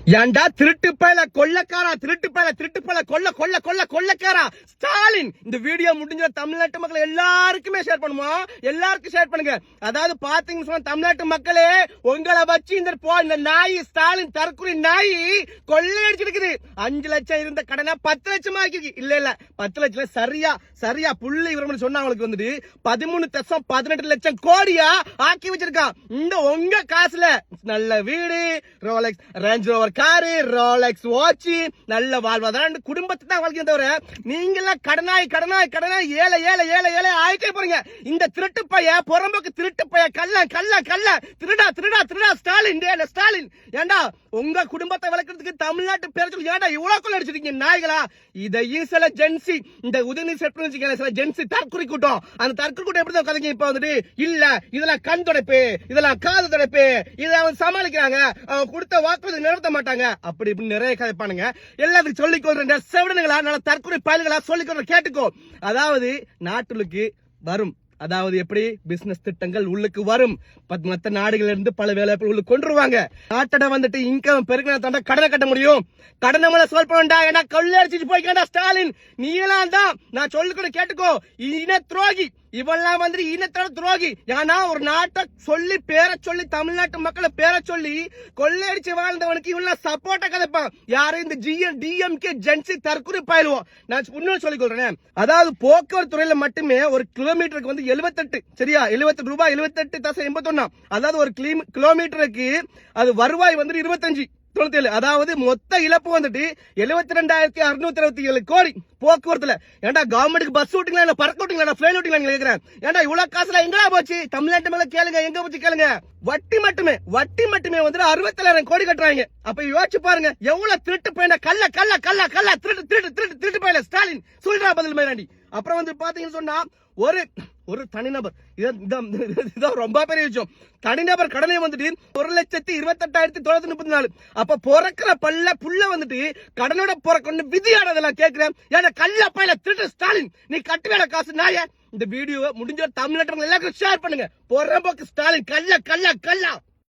ஏண்டா திருட்டு பயல கொள்ளக்காரா, திருட்டு பயல கொள்ளக்காரா ஸ்டாலின். இந்த வீடியோ முடிஞ்ச தமிழ்நாட்டு மக்கள் எல்லாருக்குமே ஷேர் பண்ணுமா, எல்லாருக்கும் ஷேர் பண்ணுங்க. அதாவது பாத்தீங்கன்னு சொன்னா தமிழ்நாட்டு மக்களே, உங்களை வச்சு இந்த நாய் ஸ்டாலின் தற்கொலை நாய் கொள்ளையடிச்சிருக்குது. 5 லட்சம் இருந்த கடனை 10 லட்சமா ஆக்கிருக்கு. இல்ல 10 லட்சம் சரியா புள்ளி விவரம் சொன்னா அவங்களுக்கு வந்துட்டு 13.18 லட்சம் கோடியா ஆக்கி வச்சிருக்கான். இந்த உங்க காசுல நல்ல வீடு, Rolex range rover car, Rolex watch, நல்ல வாழ்வாதாரம் குடும்பத்தை தான் வாழ்க்கை தவிர நீங்க எல்லாம் கடனாய் ஏழை ஆயிட்டே போறீங்க. இந்த திருட்டு பைய புறம்போக்கு திருட்டு பைய கள்ள திருடா ஸ்டாலின். ஏண்டா உங்க குடும்பத்தை வளர்க்கறதுக்கு தமிழ்நாட்டு பேர சொல்லி ஏண்டா இவ்வளவு கொள்ள அடிச்சிருக்கீங்க நாய்களா? இதையும் சில ஜென்சி இந்த உதயநிதி செட் சில ஜென்சி தற்கொலை கூட்டம், அந்த தற்கொலை கூட்டம் எப்படி தான் கதைங்க இப்ப வந்துட்டு இல்ல இதெல்லாம் கண் துடைப்பு, இதெல்லாம் காது துடைப்பு, இதை அவன் சமாளிக்கிறாங்க, அவன் கொடுத்த வாக்குறுதி நிறுத்த மாட்டாங்க, அப்படி இப்படி நிறைய கதைப்பானுங்க. எல்லாத்துக்கும் சொல்லிக் கொள்ற செவடனுங்களா, நல்ல தற்கொலை பயல்களா சொல்லிக் கொள்ற கேட்டுக்கோ. அதாவது நாட்டுக்கு வரும், அதாவது எப்படி பிசினஸ் திட்டங்கள் உள்ளுக்கு வரும், மற்ற நாடுகள் இருந்து பல வேலைவாய்ப்பு உள்ளுக்கு கொண்டுருவாங்க. நாட்டை வந்துட்டு இன்கம் பெருக்கினா தாண்டா கடனை கட்ட முடியும். கடனை மேல சொல் பண்ணா ஏன்னா கொள்ளையடிச்சிட்டு போய்க்கா ஸ்டாலின். நீ எல்லாம் தான் நான் சொல்லிக்கூட கேட்டுக்கோ, இன துரோகி. இவெல்லாம் வந்து இனத்தோட துரோகி. ஏன்னா ஒரு நாட்டை சொல்லி பேர சொல்லி தமிழ்நாட்டு மக்களை பேர சொல்லி கொள்ளையடிச்சு வாழ்ந்தவனுக்கு இவெல்லாம் சப்போர்ட்டா கதைப்பான். யாரும் இந்த டிஎம்கே ஜென்சி தற்கொலை பாயிலுவோம். நான் இன்னொரு சொல்லிக் கொள்றேன். அதாவது போக்குவரத்து துறையில மட்டுமே ஒரு கிலோமீட்டருக்கு வந்து 78 சரியா 78 ரூபாய் 78.81. அதாவது ஒரு கிலோமீட்டருக்கு அது வருவாய் வந்து 25. அதாவது மொத்த இழப்பு வந்துட்டு 72,667 கோடி போக்குவரத்துல. ஏன்டா கவர்மெண்ட்டுக்கு பஸ் விட்டீங்களா, இல்ல பறக்க விட்டீங்களா, பிளைன் விட்டீங்களா கேக்குறேன். ஏன்டா இவ்வளவு காசுல எங்கடா போச்சு? தமிழ்நாட்டு மேல கேளுங்க, எங்க போச்சு கேளுங்க. வட்டி மட்டுமே வந்து 67,000 கோடி கட்டுறாங்க. அப்ப யோசிச்சு பாருங்க எவ்வளவு திருட்டு பையன கள்ள திருட்டு பையல ஸ்டாலின் சொல்றா பதில் மேலாண்டி. அப்புறம் வந்து பாத்தீங்கன்னு சொன்னா ஒரு தனிநபர், இதான் ரொம்ப பெரிய விஷயம். தனிநபர் கடனை வந்துட்டு 1,28,934. அப்ப பிறக்கிற புள்ள வந்துட்டு கடனோட பிறக்கொண்டு விதியானதெல்லாம் கேட்கிறேன். ஏன்னா கள்ள பையல திருட்டு ஸ்டாலின், நீ கட்டு வேலை காசு நாய. இந்த வீடியோ முடிஞ்ச தமிழ்நாட்டு எல்லாருக்கும் ஷேர் பண்ணுங்க. பொறம்போக்கு ஸ்டாலின் கள்ள